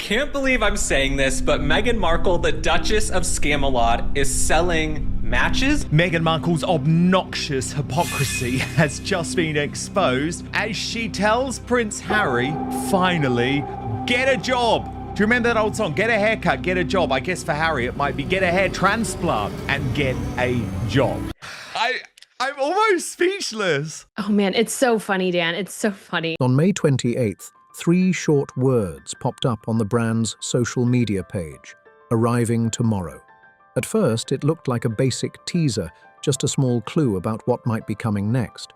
can't believe I'm saying this, but Meghan Markle, the Duchess of Scamalot, is selling matches? Meghan Markle's obnoxious hypocrisy has just been exposed as she tells Prince Harry, finally, get a job. Do you remember that old song? Get a haircut, get a job. I guess for Harry it might be get a hair transplant and get a job. I'm almost speechless. Oh man, it's so funny, Dan. It's so funny. On May 28th, 3 short words popped up on the brand's social media page: arriving tomorrow. At first, it looked like a basic teaser, just a small clue about what might be coming next.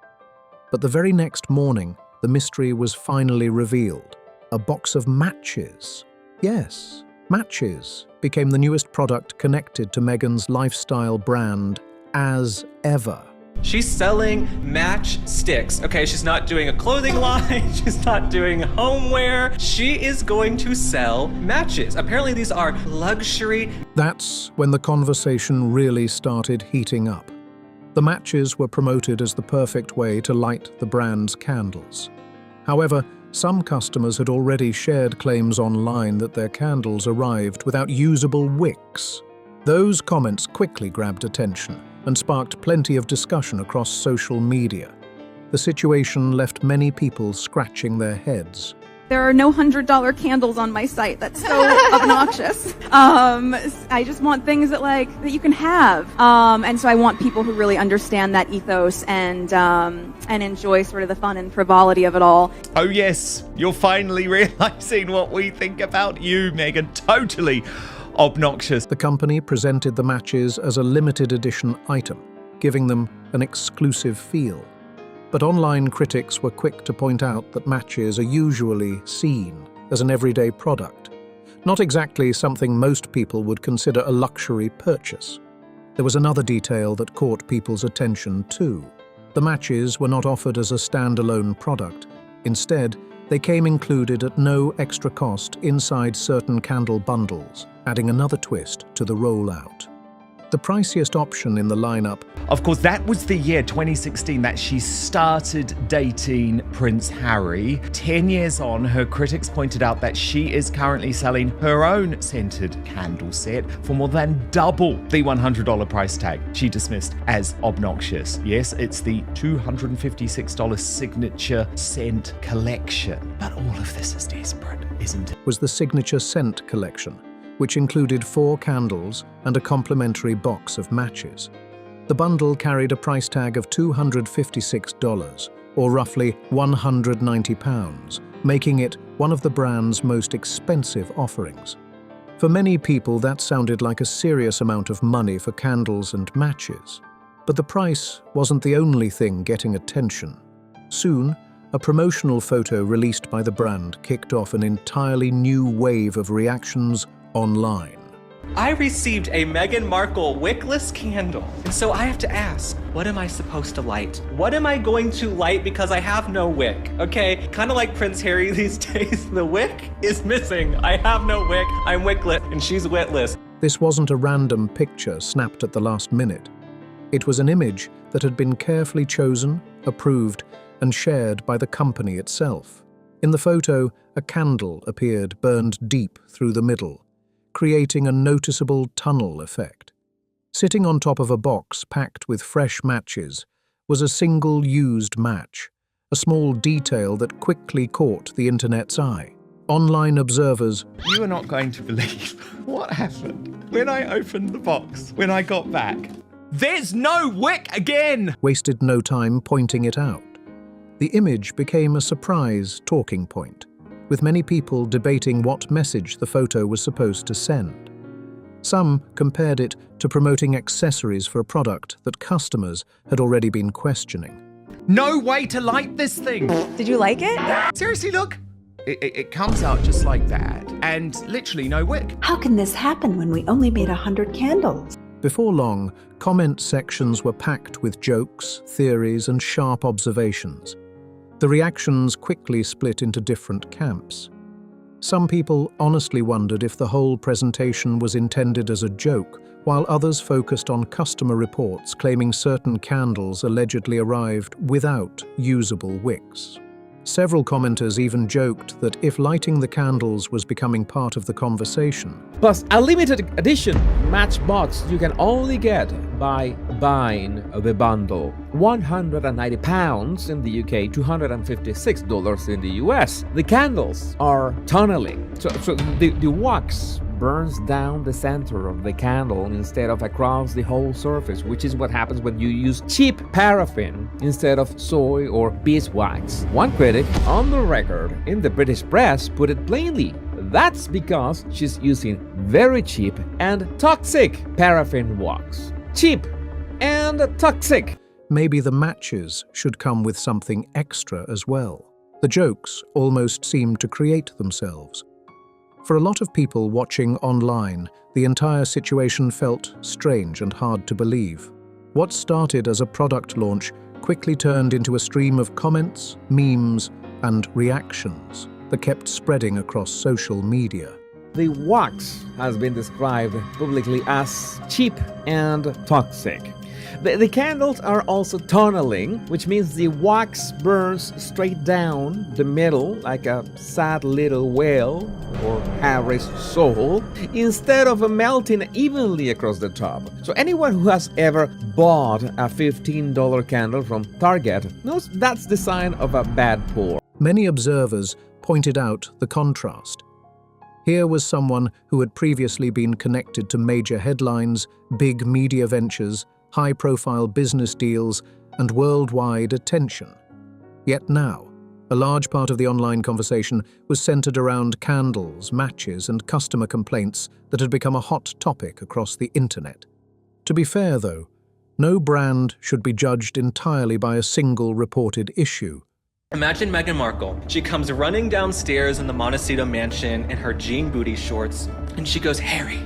But the very next morning, the mystery was finally revealed. A box of matches. Yes, matches became the newest product connected to Meghan's lifestyle brand as ever. She's selling matchsticks. Okay, she's not doing a clothing line. She's not doing homeware. She is going to sell matches. Apparently these are luxury. That's when the conversation really started heating up. The matches were promoted as the perfect way to light the brand's candles. However, some customers had already shared claims online that their candles arrived without usable wicks. Those comments quickly grabbed attention and sparked plenty of discussion across social media. The situation left many people scratching their heads. There are no $100 candles on my site. That's so obnoxious. I just want things that you can have. And so I want people who really understand that ethos and enjoy sort of the fun and frivolity of it all. Oh yes, you're finally realizing what we think about you, Meghan. Totally obnoxious. The company presented the matches as a limited edition item, giving them an exclusive feel. But online critics were quick to point out that matches are usually seen as an everyday product, not exactly something most people would consider a luxury purchase. There was another detail that caught people's attention too. The matches were not offered as a standalone product. Instead, they came included at no extra cost inside certain candle bundles, adding another twist to the rollout. The priciest option in the lineup. Of course, that was the year 2016 that she started dating Prince Harry. 10 years on, her critics pointed out that she is currently selling her own scented candle set for more than double the $100 price tag she dismissed as obnoxious. Yes, it's the $256 signature scent collection. But all of this is desperate, isn't it? Was the signature scent collection, which included 4 candles and a complimentary box of matches. The bundle carried a price tag of $256, or roughly £190, making it one of the brand's most expensive offerings. For many people, that sounded like a serious amount of money for candles and matches. But the price wasn't the only thing getting attention. Soon, a promotional photo released by the brand kicked off an entirely new wave of reactions online. I received a Meghan Markle wickless candle, and so I have to ask, what am I supposed to light? What am I going to light because I have no wick? Okay, kind of like Prince Harry these days, the wick is missing. I have no wick, I'm wickless, and she's witless. This wasn't a random picture snapped at the last minute. It was an image that had been carefully chosen, approved, and shared by the company itself. In the photo, a candle appeared burned deep through the middle, creating a noticeable tunnel effect. Sitting on top of a box packed with fresh matches was a single used match, a small detail that quickly caught the internet's eye. Online observers— You are not going to believe what happened when I opened the box, when I got back. There's no wick again! Wasted no time pointing it out. The image became a surprise talking point, with many people debating what message the photo was supposed to send. Some compared it to promoting accessories for a product that customers had already been questioning. No way to light this thing! Did you like it? Seriously, look! It comes out just like that, and literally no wick. How can this happen when we only made 100 candles? Before long, comment sections were packed with jokes, theories, and sharp observations. The reactions quickly split into different camps. Some people honestly wondered if the whole presentation was intended as a joke, while others focused on customer reports claiming certain candles allegedly arrived without usable wicks. Several commenters even joked that if lighting the candles was becoming part of the conversation, Plus, a limited edition matchbox you can only get by buying the bundle. £190 in the UK, $256 in the US. The candles are tunneling, so the wax burns down the center of the candle instead of across the whole surface, which is what happens when you use cheap paraffin instead of soy or beeswax. One critic on the record in the British press put it plainly: that's because she's using very cheap and toxic paraffin wax. Cheap and toxic. maybe the matches should come with something extra as well. The jokes almost seemed to create themselves. For a lot of people watching online, the entire situation felt strange and hard to believe. What started as a product launch quickly turned into a stream of comments, memes, and reactions that kept spreading across social media. The wax has been described publicly as cheap and toxic. The candles are also tunneling, which means the wax burns straight down the middle like a sad little whale or Harry's soul, instead of melting evenly across the top. So anyone who has ever bought a $15 candle from Target knows that's the sign of a bad pour. Many observers pointed out the contrast. Here was someone who had previously been connected to major headlines, big media ventures, high-profile business deals, and worldwide attention. Yet now, a large part of the online conversation was centered around candles, matches, and customer complaints that had become a hot topic across the internet. To be fair, though, no brand should be judged entirely by a single reported issue. Imagine Meghan Markle. She comes running downstairs in the Montecito mansion in her jean booty shorts, and she goes, Harry,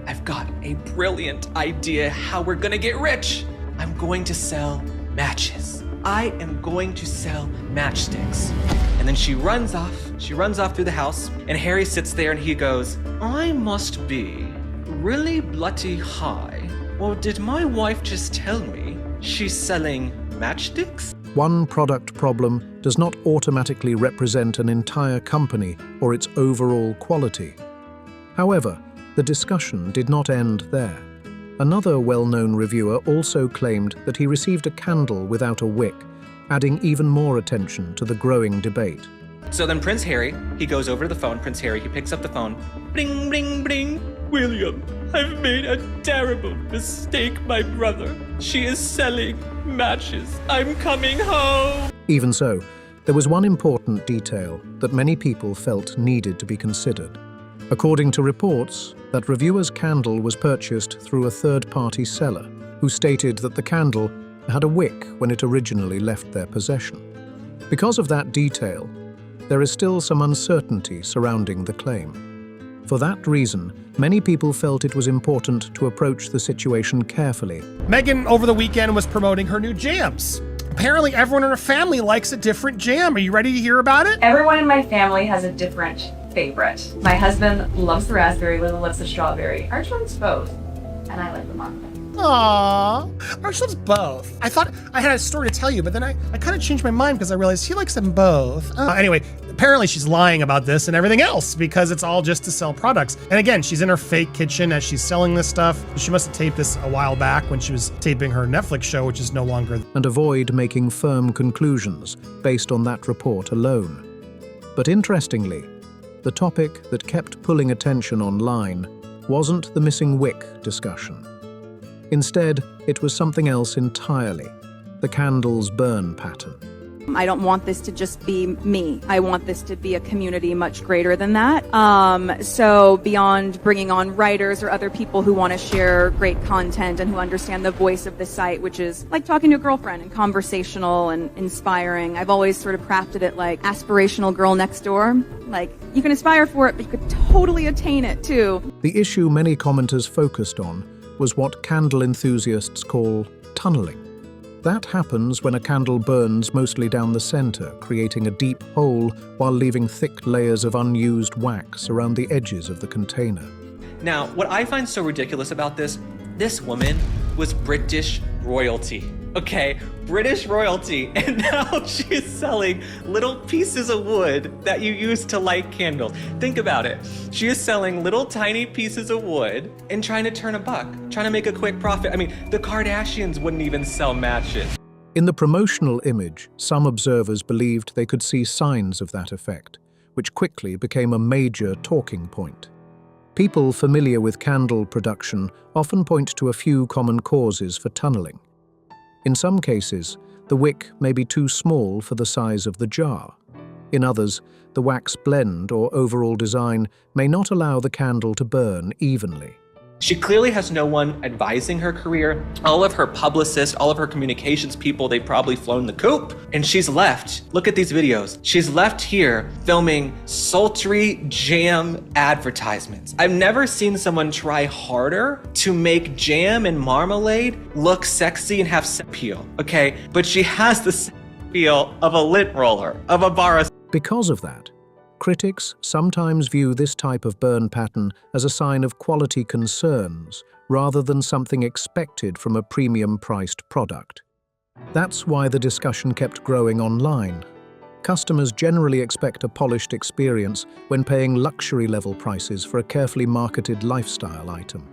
I've got a brilliant idea how we're gonna get rich. I'm going to sell matches. I am going to sell matchsticks. And then she runs off through the house, and Harry sits there and he goes, I must be really bloody high. Or did my wife just tell me she's selling matchsticks? One product problem does not automatically represent an entire company or its overall quality. However, the discussion did not end there. Another well-known reviewer also claimed that he received a candle without a wick, adding even more attention to the growing debate. So then Prince Harry, he goes over to the phone. Prince Harry, he picks up the phone. Bling, bling, bling. William, I've made a terrible mistake, my brother. She is selling matches. I'm coming home. Even so, there was one important detail that many people felt needed to be considered. According to reports, that reviewer's candle was purchased through a third-party seller, who stated that the candle had a wick when it originally left their possession. Because of that detail, there is still some uncertainty surrounding the claim. For that reason, many people felt it was important to approach the situation carefully. Meghan over the weekend was promoting her new jams. Apparently everyone in her family likes a different jam. Are you ready to hear about it? Everyone in my family has a different favorite. My husband loves the raspberry, Lily loves the strawberry. Arch loves both, and I like the mango. Aww, Arch loves both. I thought I had a story to tell you, but then I kind of changed my mind because I realized he likes them both. Anyway, apparently she's lying about this and everything else because it's all just to sell products. And again, she's in her fake kitchen as she's selling this stuff. She must have taped this a while back when she was taping her Netflix show, which is no longer. And avoid making firm conclusions based on that report alone. But interestingly, the topic that kept pulling attention online wasn't the missing wick discussion. Instead, it was something else entirely, the candle's burn pattern. I don't want this to just be me. I want this to be a community much greater than that. So beyond bringing on writers or other people who want to share great content and who understand the voice of the site, which is like talking to a girlfriend and conversational and inspiring, I've always sort of crafted it like aspirational girl next door. Like, you can aspire for it, but you could totally attain it too. The issue many commenters focused on was what candle enthusiasts call tunneling. That happens when a candle burns mostly down the center, creating a deep hole while leaving thick layers of unused wax around the edges of the container. Now, what I find so ridiculous about this woman was British royalty. Okay, British royalty, and now she's selling little pieces of wood that you use to light candles. Think about it. She is selling little tiny pieces of wood and trying to turn a buck, trying to make a quick profit. I mean, the Kardashians wouldn't even sell matches. In the promotional image, some observers believed they could see signs of that effect, which quickly became a major talking point. People familiar with candle production often point to a few common causes for tunneling. In some cases, the wick may be too small for the size of the jar. In others, the wax blend or overall design may not allow the candle to burn evenly. She clearly has no one advising her career. All of her publicists, all of her communications people, they've probably flown the coop. And she's left, look at these videos. She's left here filming sultry jam advertisements. I've never seen someone try harder to make jam and marmalade look sexy and have sex appeal, okay? But she has the sex appeal of a lint roller, of a bar of... Because of that, critics sometimes view this type of burn pattern as a sign of quality concerns rather than something expected from a premium-priced product. That's why the discussion kept growing online. Customers generally expect a polished experience when paying luxury-level prices for a carefully marketed lifestyle item.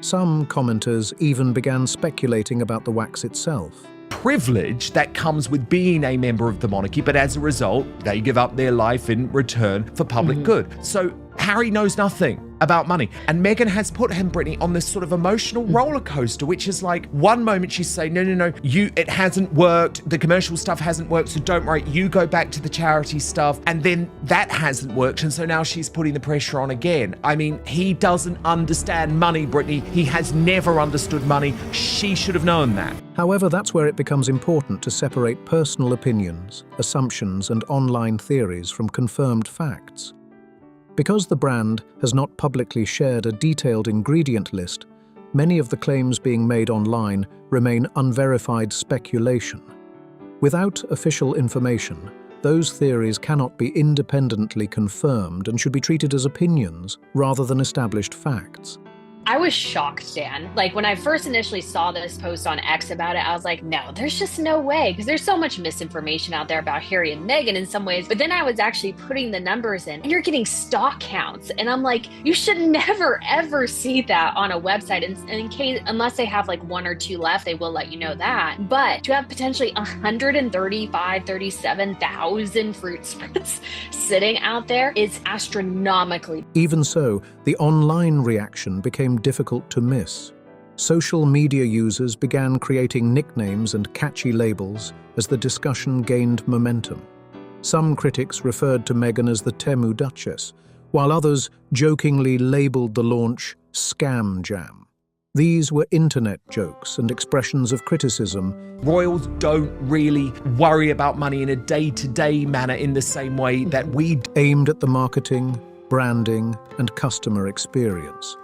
Some commenters even began speculating about the wax itself. Privilege that comes with being a member of the monarchy, but as a result, they give up their life in return for public good. So Harry knows nothing about money. And Meghan has put him, Brittany, on this sort of emotional roller coaster, which is like, one moment she's saying, no, it hasn't worked. The commercial stuff hasn't worked, so don't worry. You go back to the charity stuff. And then that hasn't worked. And so now she's putting the pressure on again. I mean, he doesn't understand money, Brittany. He has never understood money. She should have known that. However, that's where it becomes important to separate personal opinions, assumptions, and online theories from confirmed facts. Because the brand has not publicly shared a detailed ingredient list, many of the claims being made online remain unverified speculation. Without official information, those theories cannot be independently confirmed and should be treated as opinions rather than established facts. I was shocked, Dan. Like, when I first initially saw this post on X about it, I was like, no, there's just no way, because there's so much misinformation out there about Harry and Meghan in some ways. But then I was actually putting the numbers in, and you're getting stock counts. And I'm like, you should never, ever see that on a website. And in case, unless they have like 1 or 2 left, they will let you know that. But to have potentially 37,000 fruit spirits sitting out there is astronomically. Even so, the online reaction became difficult to miss. Social media users began creating nicknames and catchy labels as the discussion gained momentum. Some critics referred to Meghan as the Temu Duchess, while others jokingly labeled the launch Scam Jam. These were internet jokes and expressions of criticism. Royals don't really worry about money in a day-to-day manner in the same way that we do. Aimed at the marketing, branding, and customer experience.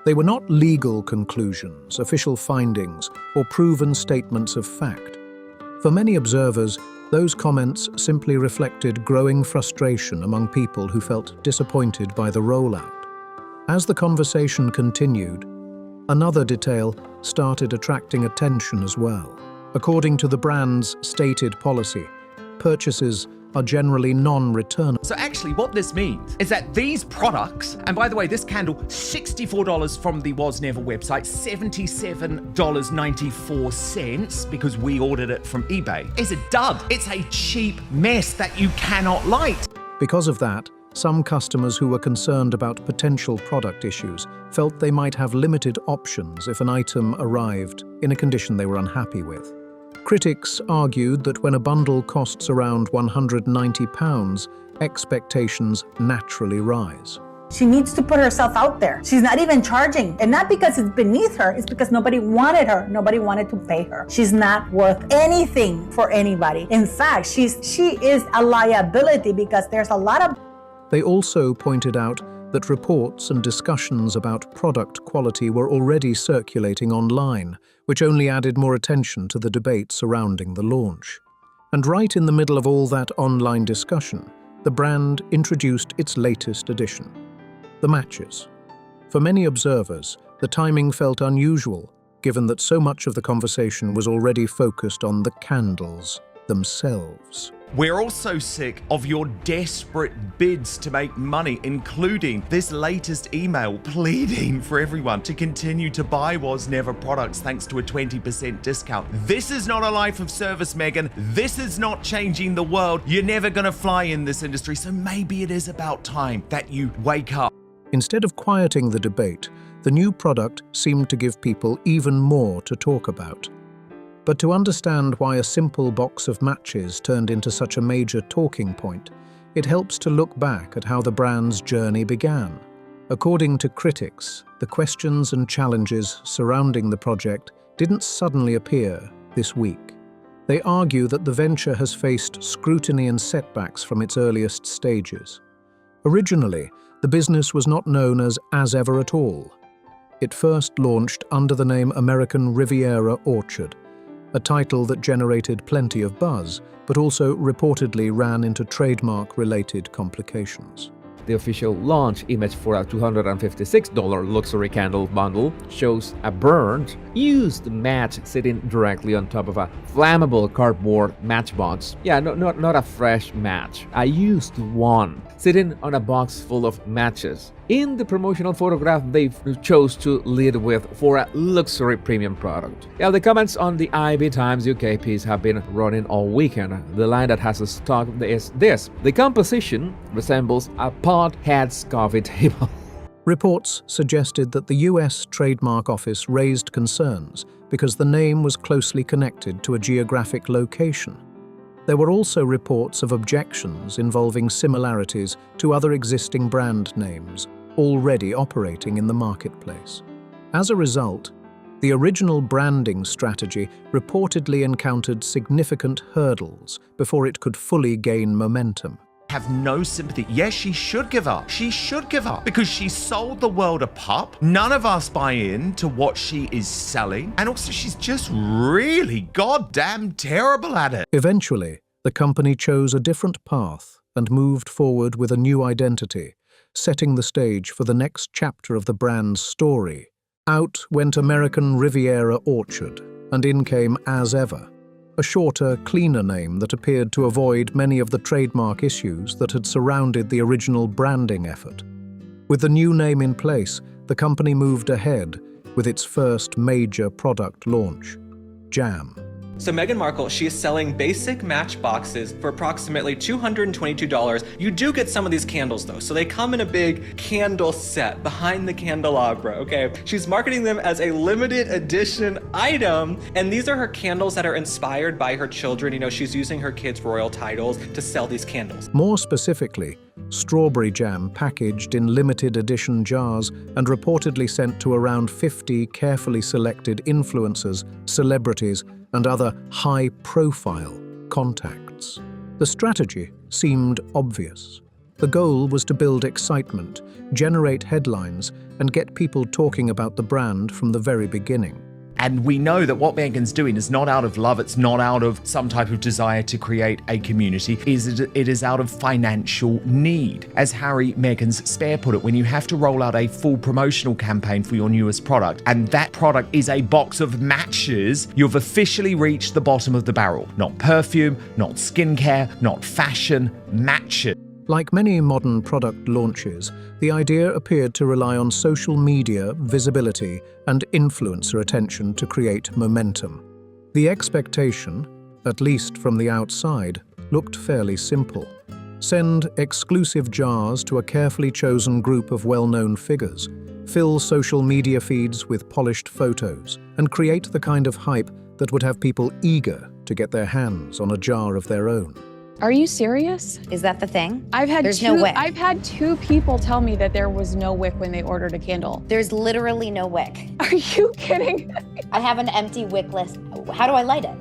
They were not legal conclusions, official findings, or proven statements of fact. For many observers, those comments simply reflected growing frustration among people who felt disappointed by the rollout. As the conversation continued, another detail started attracting attention as well. According to the brand's stated policy, purchases are generally non-returnable. So actually what this means is that these products, and by the way, this candle, $64 from the Was Never website, $77.94 because we ordered it from eBay, is a dud. It's a cheap mess that you cannot light. Because of that, some customers who were concerned about potential product issues felt they might have limited options if an item arrived in a condition they were unhappy with. Critics argued that when a bundle costs around £190, expectations naturally rise. She needs to put herself out there. She's not even charging. And not because it's beneath her, it's because nobody wanted her. Nobody wanted to pay her. She's not worth anything for anybody. In fact, she is a liability because there's a lot of... They also pointed out that reports and discussions about product quality were already circulating online, which only added more attention to the debate surrounding the launch. And right in the middle of all that online discussion, the brand introduced its latest addition, the matches. For many observers, the timing felt unusual, given that so much of the conversation was already focused on the candles themselves. We're also sick of your desperate bids to make money, including this latest email pleading for everyone to continue to buy Was Never products thanks to a 20% discount. This is not a life of service, Meghan. This is not changing the world. You're never going to fly in this industry, so maybe it is about time that you wake up. Instead of quieting the debate, the new product seemed to give people even more to talk about. But to understand why a simple box of matches turned into such a major talking point, it helps to look back at how the brand's journey began. According to critics, the questions and challenges surrounding the project didn't suddenly appear this week. They argue that the venture has faced scrutiny and setbacks from its earliest stages. Originally, the business was not known as Ever at all. It first launched under the name American Riviera Orchard, a title that generated plenty of buzz, but also reportedly ran into trademark-related complications. The official launch image for a $256 luxury candle bundle shows a burned, used match sitting directly on top of a flammable cardboard matchbox. Yeah, not a fresh match, a used one, sitting on a box full of matches. In the promotional photograph they chose to lead with for a luxury premium product. Yeah, the comments on the IB Times UK piece have been running all weekend. The line that has stuck is this: the composition resembles a pothead's coffee table. Reports suggested that the US Trademark Office raised concerns because the name was closely connected to a geographic location. There were also reports of objections involving similarities to other existing brand names already operating in the marketplace. As a result, the original branding strategy reportedly encountered significant hurdles before it could fully gain momentum. Have no sympathy. Yes, she should give up. She should give up because she sold the world a pup. None of us buy in to what she is selling. And also she's just really goddamn terrible at it. Eventually, the company chose a different path and moved forward with a new identity, setting the stage for the next chapter of the brand's story. Out went American Riviera Orchard, and in came As Ever, a shorter, cleaner name that appeared to avoid many of the trademark issues that had surrounded the original branding effort. With the new name in place, the company moved ahead with its first major product launch, Jam. So Meghan Markle, she is selling basic matchboxes for approximately $222. You do get some of these candles though, so they come in a big candle set behind the candelabra, okay? She's marketing them as a limited edition item, and these are her candles that are inspired by her children. You know, she's using her kids' royal titles to sell these candles. More specifically, strawberry jam packaged in limited edition jars and reportedly sent to around 50 carefully selected influencers, celebrities, and other high-profile contacts. The strategy seemed obvious. The goal was to build excitement, generate headlines, and get people talking about the brand from the very beginning. And we know that what Meghan's doing is not out of love, it's not out of some type of desire to create a community, it is out of financial need. As Harry, Meghan's spare put it, when you have to roll out a full promotional campaign for your newest product, and that product is a box of matches, you've officially reached the bottom of the barrel. Not perfume, not skincare, not fashion, matches. Like many modern product launches, the idea appeared to rely on social media, visibility, and influencer attention to create momentum. The expectation, at least from the outside, looked fairly simple. Send exclusive jars to a carefully chosen group of well-known figures, fill social media feeds with polished photos, and create the kind of hype that would have people eager to get their hands on a jar of their own. Are you serious? Is that the thing? There's no wick. I've had 2 people tell me that there was no wick when they ordered a candle. There's literally no wick. Are you kidding? I have an empty wick list. How do I light it?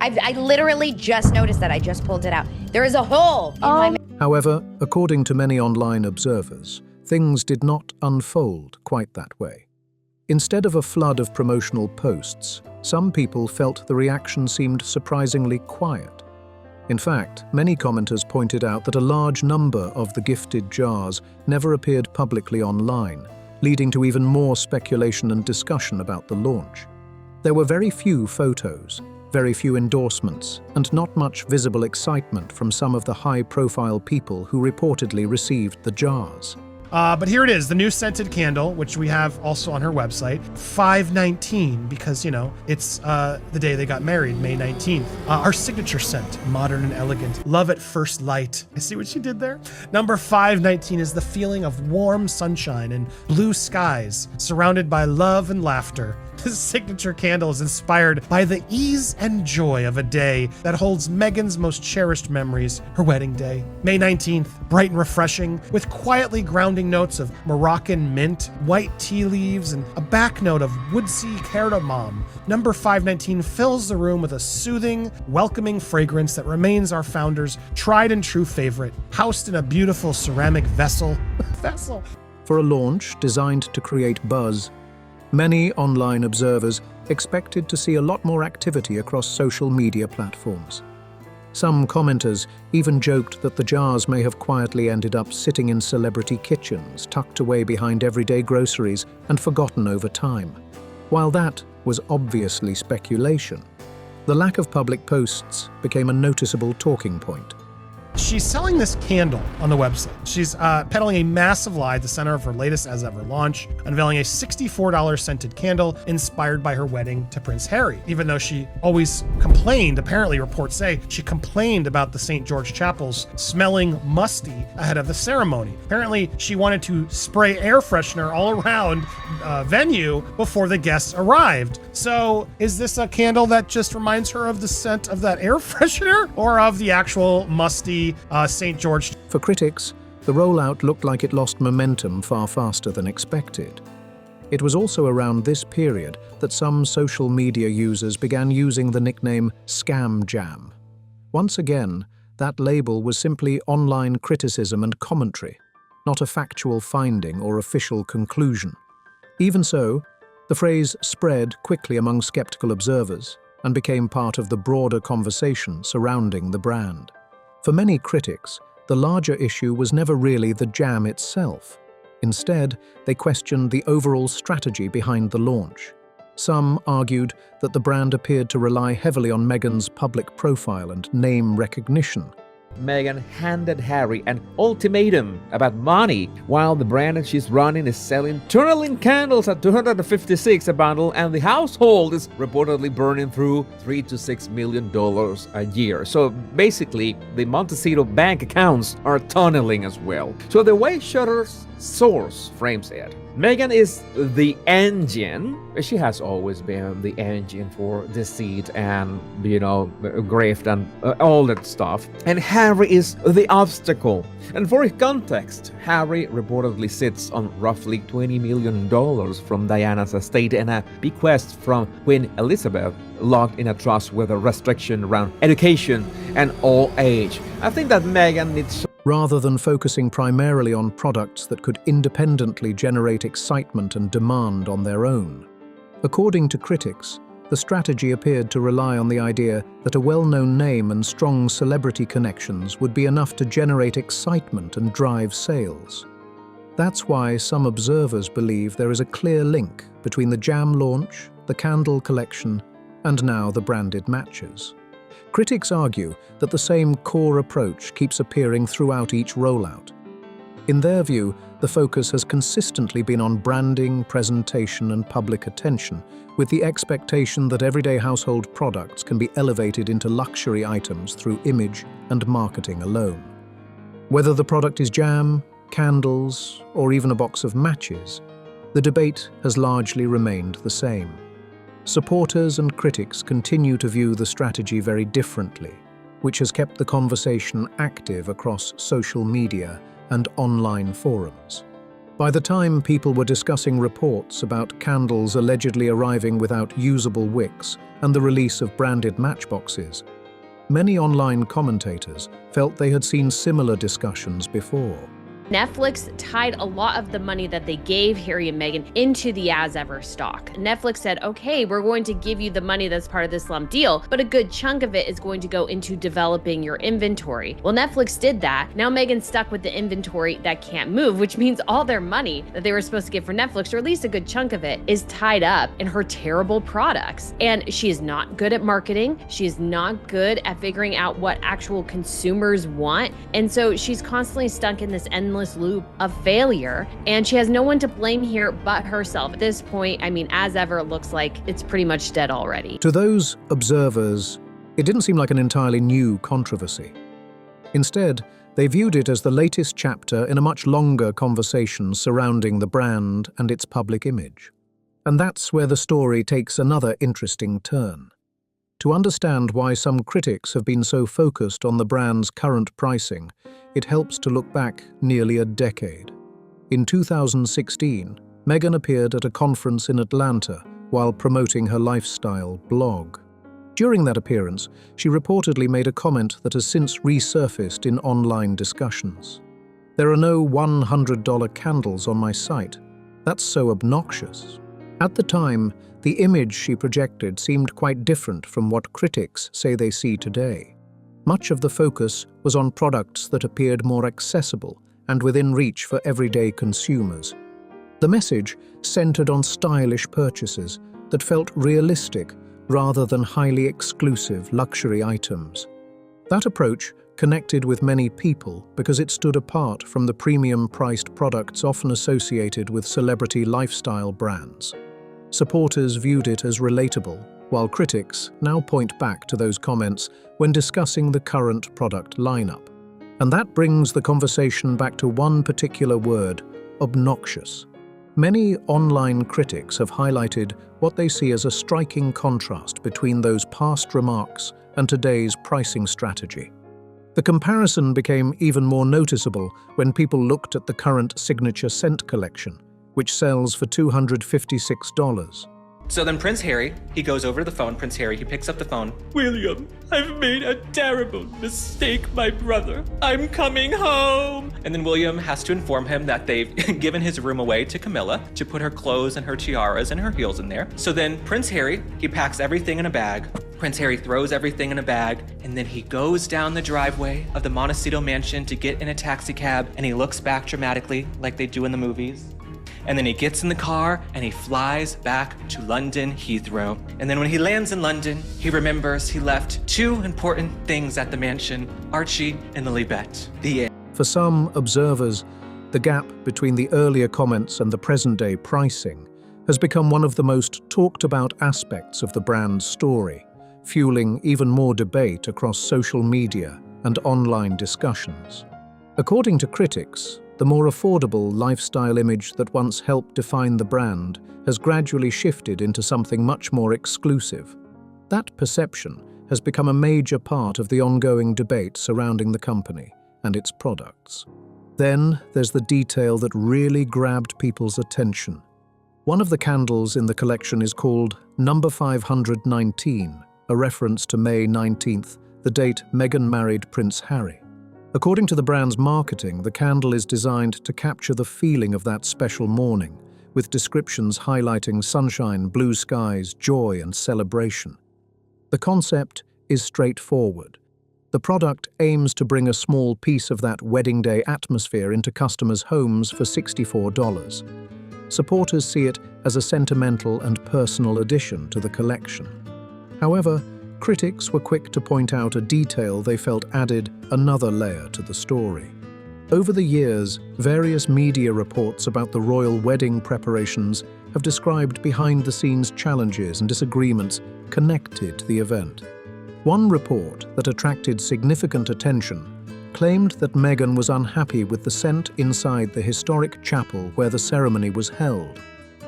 I literally just noticed that. I just pulled it out. There is a hole in my... However, according to many online observers, things did not unfold quite that way. Instead of a flood of promotional posts, some people felt the reaction seemed surprisingly quiet. In fact, many commenters pointed out that a large number of the gifted jars never appeared publicly online, leading to even more speculation and discussion about the launch. There were very few photos, very few endorsements, and not much visible excitement from some of the high-profile people who reportedly received the jars. But here it is, the new scented candle, which we have also on her website, $5.19, because, you know, it's the day they got married, May 19th. Our signature scent, modern and elegant, love at first light. I see what she did there. Number $5.19 is the feeling of warm sunshine and blue skies, surrounded by love and laughter. This signature candle is inspired by the ease and joy of a day that holds Meghan's most cherished memories, her wedding day. May 19th, bright and refreshing, with quietly grounding notes of Moroccan mint, white tea leaves, and a back note of woodsy cardamom. Number 519 fills the room with a soothing, welcoming fragrance that remains our founder's tried and true favorite, housed in a beautiful ceramic vessel. For a launch designed to create buzz, many online observers expected to see a lot more activity across social media platforms. Some commenters even joked that the jars may have quietly ended up sitting in celebrity kitchens, tucked away behind everyday groceries and forgotten over time. While that was obviously speculation, the lack of public posts became a noticeable talking point. She's selling this candle on the website. She's peddling a massive lie at the center of her latest as ever launch, unveiling a $64 scented candle inspired by her wedding to Prince Harry. Even though she always complained, apparently reports say, she complained about the St. George Chapels smelling musty ahead of the ceremony. Apparently, she wanted to spray air freshener all around venue before the guests arrived. So is this a candle that just reminds her of the scent of that air freshener or of the actual musty St. George? For critics, the rollout looked like it lost momentum far faster than expected. It was also around this period that some social media users began using the nickname Scam Jam. Once again, that label was simply online criticism and commentary, not a factual finding or official conclusion. Even so, the phrase spread quickly among skeptical observers and became part of the broader conversation surrounding the brand. For many critics, the larger issue was never really the jam itself. Instead, they questioned the overall strategy behind the launch. Some argued that the brand appeared to rely heavily on Meghan's public profile and name recognition. Meghan handed Harry an ultimatum about money, while the brand that she's running is selling turnaling candles at $256 a bundle, and the household is reportedly burning through $3 to $6 million a year. So basically, the Montecito bank accounts are tunneling as well. So the way Shutter's source frames it, Meghan is the engine. She has always been the engine for deceit and, grift and all that stuff. And Harry is the obstacle. And for context, Harry reportedly sits on roughly $20 million from Diana's estate and a bequest from Queen Elizabeth, locked in a trust with a restriction around education and old age. I think that Meghan needs, rather than focusing primarily on products that could independently generate excitement and demand on their own. According to critics, the strategy appeared to rely on the idea that a well-known name and strong celebrity connections would be enough to generate excitement and drive sales. That's why some observers believe there is a clear link between the jam launch, the candle collection, and now the branded matches. Critics argue that the same core approach keeps appearing throughout each rollout. In their view, the focus has consistently been on branding, presentation, and public attention, with the expectation that everyday household products can be elevated into luxury items through image and marketing alone. Whether the product is jam, candles, or even a box of matches, the debate has largely remained the same. Supporters and critics continue to view the strategy very differently, which has kept the conversation active across social media and online forums. By the time people were discussing reports about candles allegedly arriving without usable wicks and the release of branded matchboxes, many online commentators felt they had seen similar discussions before. Netflix tied a lot of the money that they gave Harry and Meghan into the As Ever stock. Netflix said, okay, we're going to give you the money that's part of this lump deal, but a good chunk of it is going to go into developing your inventory. Well, Netflix did that. Now Meghan's stuck with the inventory that can't move, which means all their money that they were supposed to give for Netflix, or at least a good chunk of it, is tied up in her terrible products. And she is not good at marketing. She is not good at figuring out what actual consumers want. And so she's constantly stuck in this endless loop of failure. And she has no one to blame here but herself. At this point, I mean, As Ever, it looks like it's pretty much dead already. To those observers, it didn't seem like an entirely new controversy. Instead, they viewed it as the latest chapter in a much longer conversation surrounding the brand and its public image. And that's where the story takes another interesting turn. To understand why some critics have been so focused on the brand's current pricing, it helps to look back nearly a decade. In 2016, Meghan appeared at a conference in Atlanta while promoting her lifestyle blog. During that appearance, she reportedly made a comment that has since resurfaced in online discussions. "There are no $100 candles on my site. That's so obnoxious." At the time, the image she projected seemed quite different from what critics say they see today. Much of the focus was on products that appeared more accessible and within reach for everyday consumers. The message centered on stylish purchases that felt realistic rather than highly exclusive luxury items. That approach connected with many people because it stood apart from the premium-priced products often associated with celebrity lifestyle brands. Supporters viewed it as relatable, while critics now point back to those comments when discussing the current product lineup. And that brings the conversation back to one particular word: obnoxious. Many online critics have highlighted what they see as a striking contrast between those past remarks and today's pricing strategy. The comparison became even more noticeable when people looked at the current signature scent collection, which sells for $256. So then Prince Harry, he goes over to the phone. Prince Harry, he picks up the phone. "William, I've made a terrible mistake, my brother. I'm coming home." And then William has to inform him that they've given his room away to Camilla to put her clothes and her tiaras and her heels in there. So then Prince Harry, he packs everything in a bag. Prince Harry throws everything in a bag, and then he goes down the driveway of the Montecito mansion to get in a taxi cab, and he looks back dramatically like they do in the movies. And then he gets in the car and he flies back to London Heathrow. And then when he lands in London, he remembers he left two important things at the mansion: Archie and Lilibet. The end. For some observers, the gap between the earlier comments and the present-day pricing has become one of the most talked-about aspects of the brand's story, fueling even more debate across social media and online discussions. According to critics, the more affordable lifestyle image that once helped define the brand has gradually shifted into something much more exclusive. That perception has become a major part of the ongoing debate surrounding the company and its products. Then there's the detail that really grabbed people's attention. One of the candles in the collection is called Number 519, a reference to May 19th, the date Meghan married Prince Harry. According to the brand's marketing, the candle is designed to capture the feeling of that special morning, with descriptions highlighting sunshine, blue skies, joy, and celebration. The concept is straightforward. The product aims to bring a small piece of that wedding day atmosphere into customers' homes for $64. Supporters see it as a sentimental and personal addition to the collection. However, critics were quick to point out a detail they felt added another layer to the story. Over the years, various media reports about the royal wedding preparations have described behind-the-scenes challenges and disagreements connected to the event. One report that attracted significant attention claimed that Meghan was unhappy with the scent inside the historic chapel where the ceremony was held.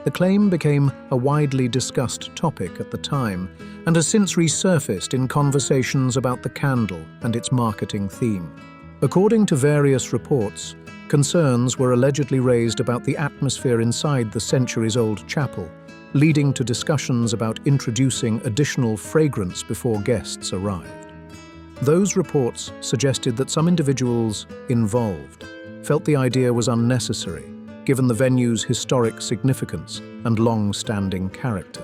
The claim became a widely discussed topic at the time and has since resurfaced in conversations about the candle and its marketing theme. According to various reports, concerns were allegedly raised about the atmosphere inside the centuries-old chapel, leading to discussions about introducing additional fragrance before guests arrived. Those reports suggested that some individuals involved felt the idea was unnecessary, given the venue's historic significance and long-standing character.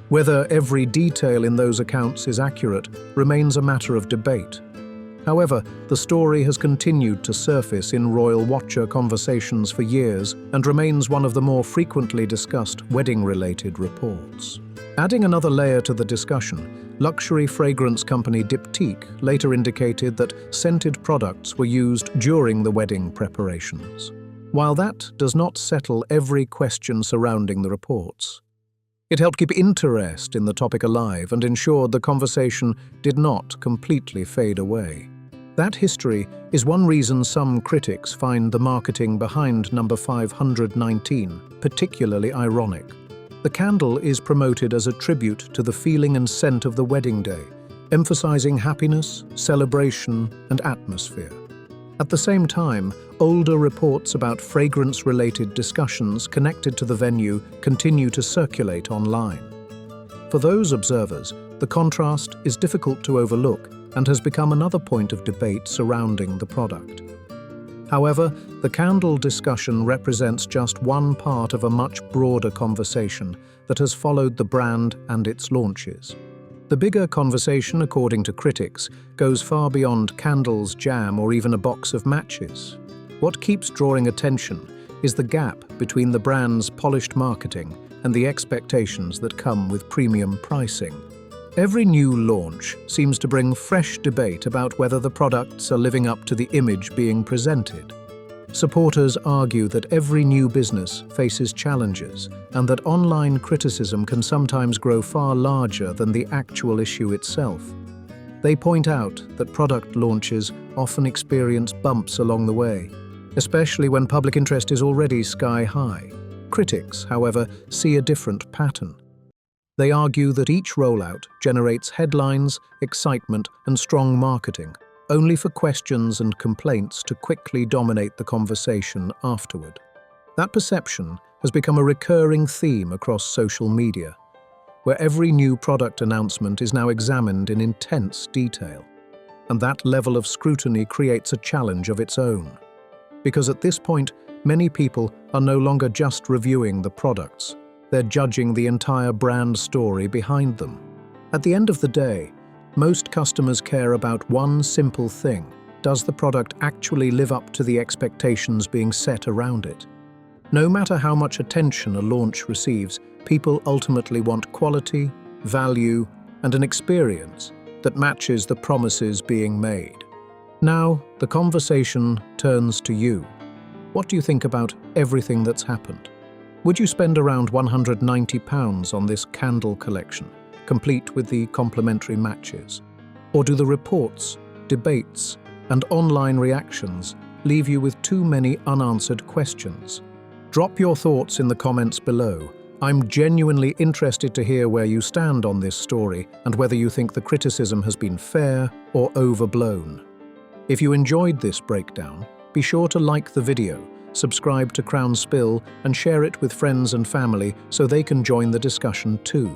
Whether every detail in those accounts is accurate remains a matter of debate. However, the story has continued to surface in royal watcher conversations for years and remains one of the more frequently discussed wedding-related reports. Adding another layer to the discussion, luxury fragrance company Diptyque later indicated that scented products were used during the wedding preparations. While that does not settle every question surrounding the reports, it helped keep interest in the topic alive and ensured the conversation did not completely fade away. That history is one reason some critics find the marketing behind number 519 particularly ironic. The candle is promoted as a tribute to the feeling and scent of the wedding day, emphasizing happiness, celebration, and atmosphere. At the same time, older reports about fragrance-related discussions connected to the venue continue to circulate online. For those observers, the contrast is difficult to overlook and has become another point of debate surrounding the product. However, the candle discussion represents just one part of a much broader conversation that has followed the brand and its launches. The bigger conversation, according to critics, goes far beyond candles, jam, or even a box of matches. What keeps drawing attention is the gap between the brand's polished marketing and the expectations that come with premium pricing. Every new launch seems to bring fresh debate about whether the products are living up to the image being presented. Supporters argue that every new business faces challenges and that online criticism can sometimes grow far larger than the actual issue itself. They point out that product launches often experience bumps along the way, especially when public interest is already sky high. Critics, however, see a different pattern. They argue that each rollout generates headlines, excitement, and strong marketing, only for questions and complaints to quickly dominate the conversation afterward. That perception has become a recurring theme across social media, where every new product announcement is now examined in intense detail. And that level of scrutiny creates a challenge of its own. Because at this point, many people are no longer just reviewing the products, they're judging the entire brand story behind them. At the end of the day, most customers care about one simple thing: does the product actually live up to the expectations being set around it? No matter how much attention a launch receives, people ultimately want quality, value, and an experience that matches the promises being made. Now, the conversation turns to you. What do you think about everything that's happened? Would you spend around £190 on this candle collection, complete with the complimentary matches? Or do the reports, debates, and online reactions leave you with too many unanswered questions? Drop your thoughts in the comments below. I'm genuinely interested to hear where you stand on this story and whether you think the criticism has been fair or overblown. If you enjoyed this breakdown, be sure to like the video, subscribe to Crown Spill, and share it with friends and family so they can join the discussion too.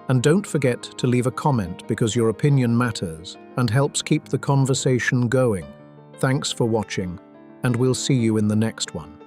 And don't forget to leave a comment because your opinion matters and helps keep the conversation going. Thanks for watching, and we'll see you in the next one.